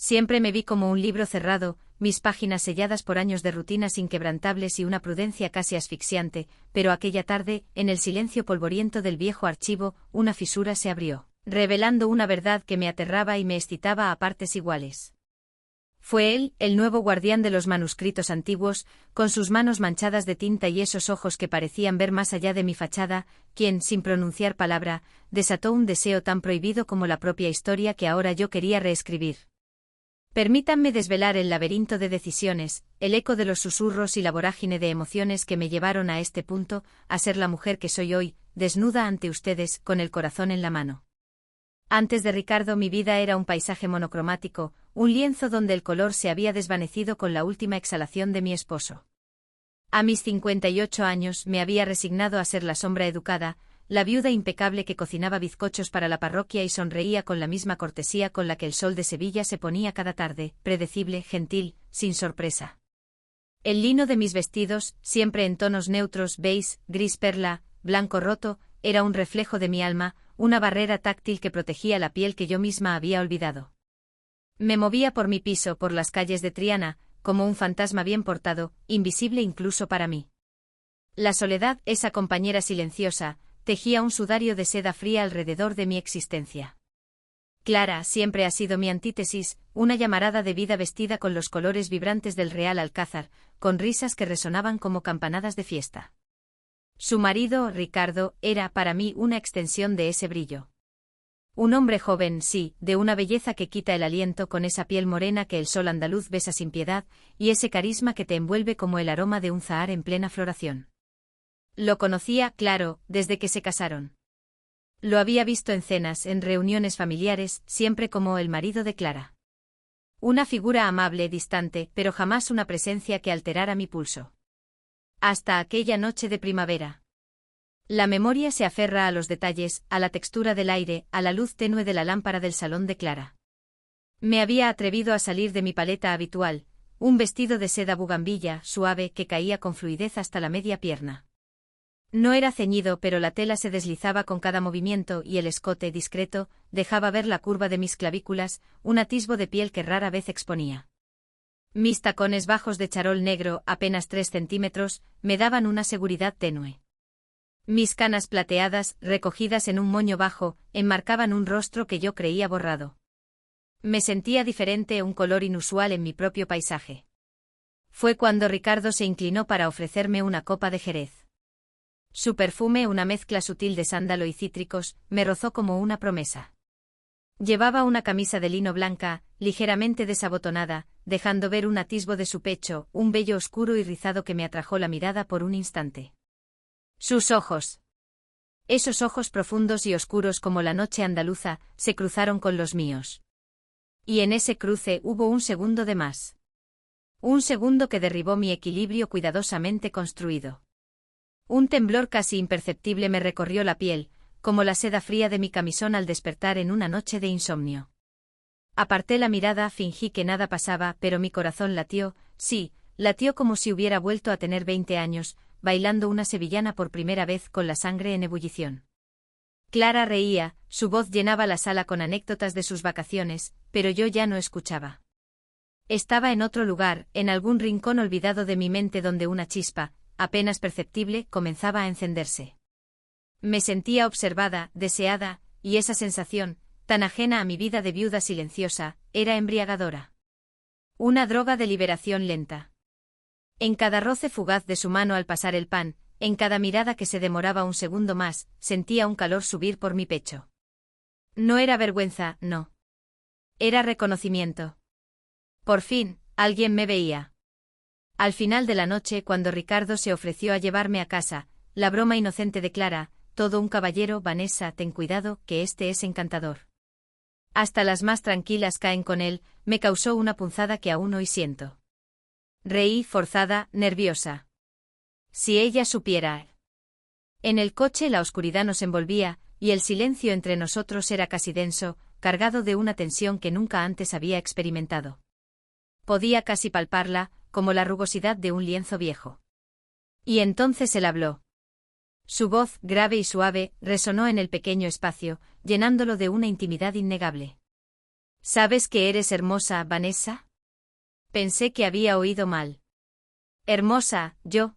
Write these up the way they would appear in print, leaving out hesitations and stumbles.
Siempre me vi como un libro cerrado, mis páginas selladas por años de rutinas inquebrantables y una prudencia casi asfixiante, pero aquella tarde, en el silencio polvoriento del viejo archivo, una fisura se abrió, revelando una verdad que me aterraba y me excitaba a partes iguales. Fue él, el nuevo guardián de los manuscritos antiguos, con sus manos manchadas de tinta y esos ojos que parecían ver más allá de mi fachada, quien, sin pronunciar palabra, desató un deseo tan prohibido como la propia historia que ahora yo quería reescribir. Permítanme desvelar el laberinto de decisiones, el eco de los susurros y la vorágine de emociones que me llevaron a este punto, a ser la mujer que soy hoy, desnuda ante ustedes, con el corazón en la mano. Antes de Ricardo mi vida era un paisaje monocromático, un lienzo donde el color se había desvanecido con la última exhalación de mi esposo. A mis 58 años me había resignado a ser la sombra educada, la viuda impecable que cocinaba bizcochos para la parroquia y sonreía con la misma cortesía con la que el sol de Sevilla se ponía cada tarde, predecible, gentil, sin sorpresa. El lino de mis vestidos, siempre en tonos neutros, beige, gris perla, blanco roto, era un reflejo de mi alma, una barrera táctil que protegía la piel que yo misma había olvidado. Me movía por mi piso, por las calles de Triana, como un fantasma bien portado, invisible incluso para mí. La soledad, esa compañera silenciosa, tejía un sudario de seda fría alrededor de mi existencia. Clara siempre ha sido mi antítesis, una llamarada de vida vestida con los colores vibrantes del Real Alcázar, con risas que resonaban como campanadas de fiesta. Su marido, Ricardo, era para mí una extensión de ese brillo. Un hombre joven, sí, de una belleza que quita el aliento, con esa piel morena que el sol andaluz besa sin piedad, y ese carisma que te envuelve como el aroma de un zahar en plena floración. Lo conocía, claro, desde que se casaron. Lo había visto en cenas, en reuniones familiares, siempre como el marido de Clara. Una figura amable, distante, pero jamás una presencia que alterara mi pulso. Hasta aquella noche de primavera. La memoria se aferra a los detalles, a la textura del aire, a la luz tenue de la lámpara del salón de Clara. Me había atrevido a salir de mi paleta habitual, un vestido de seda bugambilla, suave, que caía con fluidez hasta la media pierna. No era ceñido, pero la tela se deslizaba con cada movimiento y el escote, discreto, dejaba ver la curva de mis clavículas, un atisbo de piel que rara vez exponía. Mis tacones bajos de charol negro, apenas 3 centímetros, me daban una seguridad tenue. Mis canas plateadas, recogidas en un moño bajo, enmarcaban un rostro que yo creía borrado. Me sentía diferente, un color inusual en mi propio paisaje. Fue cuando Ricardo se inclinó para ofrecerme una copa de Jerez. Su perfume, una mezcla sutil de sándalo y cítricos, me rozó como una promesa. Llevaba una camisa de lino blanca, ligeramente desabotonada, dejando ver un atisbo de su pecho, un vello oscuro y rizado que me atrajo la mirada por un instante. Sus ojos. Esos ojos profundos y oscuros como la noche andaluza, se cruzaron con los míos. Y en ese cruce hubo un segundo de más. Un segundo que derribó mi equilibrio cuidadosamente construido. Un temblor casi imperceptible me recorrió la piel, como la seda fría de mi camisón al despertar en una noche de insomnio. Aparté la mirada, fingí que nada pasaba, pero mi corazón latió, sí, latió como si hubiera vuelto a tener 20 años, bailando una sevillana por primera vez con la sangre en ebullición. Clara reía, su voz llenaba la sala con anécdotas de sus vacaciones, pero yo ya no escuchaba. Estaba en otro lugar, en algún rincón olvidado de mi mente donde una chispa, apenas perceptible, comenzaba a encenderse. Me sentía observada, deseada, y esa sensación, tan ajena a mi vida de viuda silenciosa, era embriagadora. Una droga de liberación lenta. En cada roce fugaz de su mano al pasar el pan, en cada mirada que se demoraba un segundo más, sentía un calor subir por mi pecho. No era vergüenza, no. Era reconocimiento. Por fin, alguien me veía. Al final de la noche, cuando Ricardo se ofreció a llevarme a casa, la broma inocente de Clara, todo un caballero, Vanessa, ten cuidado, que este es encantador. Hasta las más tranquilas caen con él, me causó una punzada que aún hoy siento. Reí, forzada, nerviosa. Si ella supiera. En el coche la oscuridad nos envolvía, y el silencio entre nosotros era casi denso, cargado de una tensión que nunca antes había experimentado. Podía casi palparla, como la rugosidad de un lienzo viejo. Y entonces él habló. Su voz, grave y suave, resonó en el pequeño espacio, llenándolo de una intimidad innegable. ¿Sabes que eres hermosa, Vanessa? Pensé que había oído mal. ¿Hermosa, yo?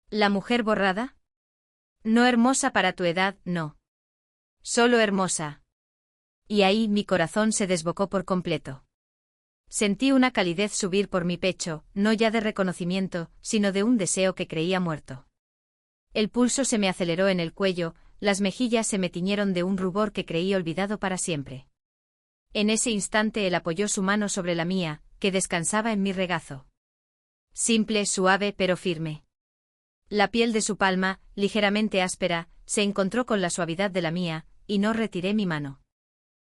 ¿La mujer borrada? No hermosa para tu edad, no. Solo hermosa. Y ahí mi corazón se desbocó por completo. Sentí una calidez subir por mi pecho, no ya de reconocimiento, sino de un deseo que creía muerto. El pulso se me aceleró en el cuello, las mejillas se me tiñeron de un rubor que creí olvidado para siempre. En ese instante él apoyó su mano sobre la mía, que descansaba en mi regazo. Simple, suave pero firme. La piel de su palma, ligeramente áspera, se encontró con la suavidad de la mía, y no retiré mi mano.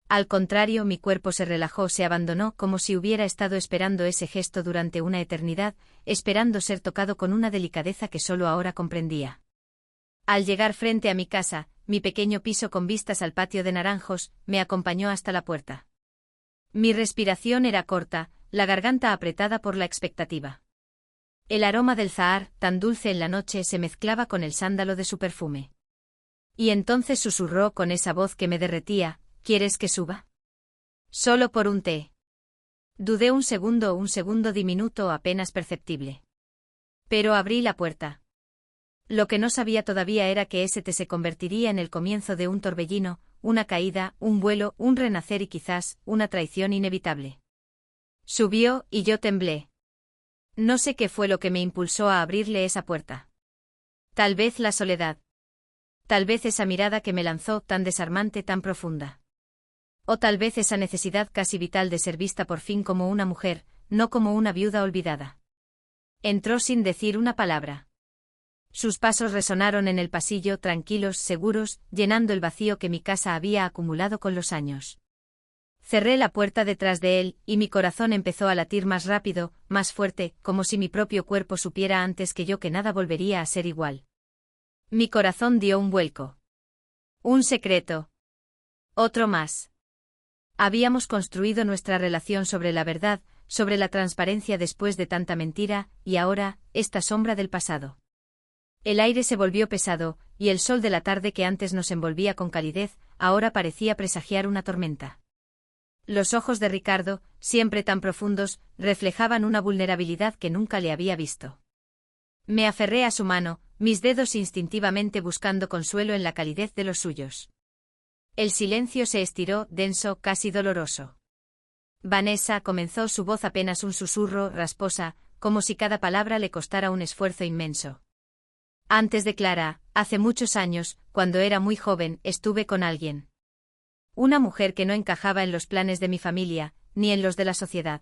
Al contrario, mi cuerpo se relajó, se abandonó como si hubiera estado esperando ese gesto durante una eternidad, esperando ser tocado con una delicadeza que solo ahora comprendía. Al llegar frente a mi casa, mi pequeño piso con vistas al patio de naranjos, me acompañó hasta la puerta. Mi respiración era corta, la garganta apretada por la expectativa. El aroma del zahar, tan dulce en la noche, se mezclaba con el sándalo de su perfume. Y entonces susurró con esa voz que me derretía: ¿quieres que suba? Solo por un té. Dudé un segundo diminuto apenas perceptible. Pero abrí la puerta. Lo que no sabía todavía era que ese té se convertiría en el comienzo de un torbellino, una caída, un vuelo, un renacer y quizás, una traición inevitable. Subió, y yo temblé. No sé qué fue lo que me impulsó a abrirle esa puerta. Tal vez la soledad. Tal vez esa mirada que me lanzó, tan desarmante, tan profunda. O tal vez esa necesidad casi vital de ser vista por fin como una mujer, no como una viuda olvidada. Entró sin decir una palabra. Sus pasos resonaron en el pasillo, tranquilos, seguros, llenando el vacío que mi casa había acumulado con los años. Cerré la puerta detrás de él, y mi corazón empezó a latir más rápido, más fuerte, como si mi propio cuerpo supiera antes que yo que nada volvería a ser igual. Mi corazón dio un vuelco. Un secreto. Otro más. Habíamos construido nuestra relación sobre la verdad, sobre la transparencia después de tanta mentira, y ahora, esta sombra del pasado. El aire se volvió pesado, y el sol de la tarde que antes nos envolvía con calidez, ahora parecía presagiar una tormenta. Los ojos de Ricardo, siempre tan profundos, reflejaban una vulnerabilidad que nunca le había visto. Me aferré a su mano, mis dedos instintivamente buscando consuelo en la calidez de los suyos. El silencio se estiró, denso, casi doloroso. Vanessa, comenzó, su voz apenas un susurro, rasposa, como si cada palabra le costara un esfuerzo inmenso. Antes de Clara, hace muchos años, cuando era muy joven, estuve con alguien. Una mujer que no encajaba en los planes de mi familia, ni en los de la sociedad.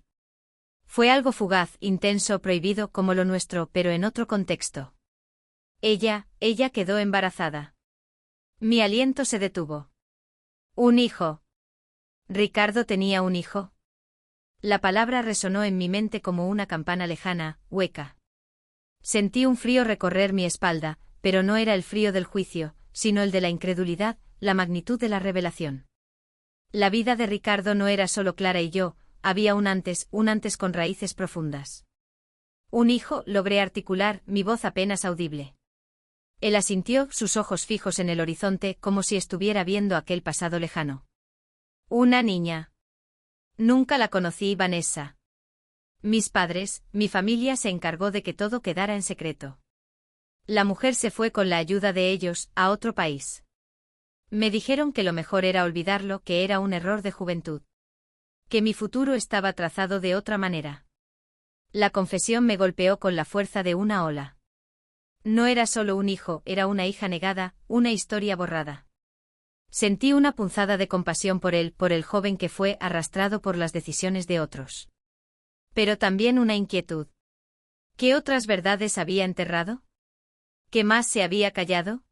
Fue algo fugaz, intenso, prohibido como lo nuestro, pero en otro contexto. Ella quedó embarazada. Mi aliento se detuvo. Un hijo. ¿Ricardo tenía un hijo? La palabra resonó en mi mente como una campana lejana, hueca. Sentí un frío recorrer mi espalda, pero no era el frío del juicio, sino el de la incredulidad, la magnitud de la revelación. La vida de Ricardo no era solo Clara y yo, había un antes con raíces profundas. Un hijo, logré articular, mi voz apenas audible. Él asintió, sus ojos fijos en el horizonte, como si estuviera viendo aquel pasado lejano. Una niña. Nunca la conocí, Vanessa. Mis padres, mi familia se encargó de que todo quedara en secreto. La mujer se fue con la ayuda de ellos, a otro país. Me dijeron que lo mejor era olvidarlo, que era un error de juventud. Que mi futuro estaba trazado de otra manera. La confesión me golpeó con la fuerza de una ola. No era solo un hijo, era una hija negada, una historia borrada. Sentí una punzada de compasión por él, por el joven que fue arrastrado por las decisiones de otros. Pero también una inquietud. ¿Qué otras verdades había enterrado? ¿Qué más se había callado?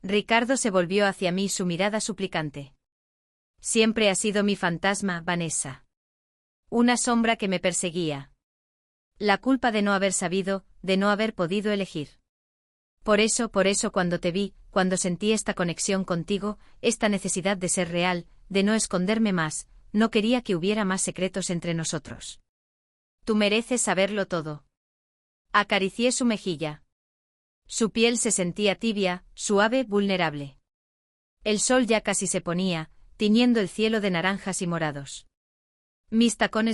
Ricardo se volvió hacia mí, su mirada suplicante. Siempre ha sido mi fantasma, Vanessa. Una sombra que me perseguía. La culpa de no haber sabido, de no haber podido elegir. Por eso cuando te vi, cuando sentí esta conexión contigo, esta necesidad de ser real, de no esconderme más, no quería que hubiera más secretos entre nosotros. Tú mereces saberlo todo. Acaricié su mejilla. Su piel se sentía tibia, suave, vulnerable. El sol ya casi se ponía, tiñendo el cielo de naranjas y morados. Mis tacones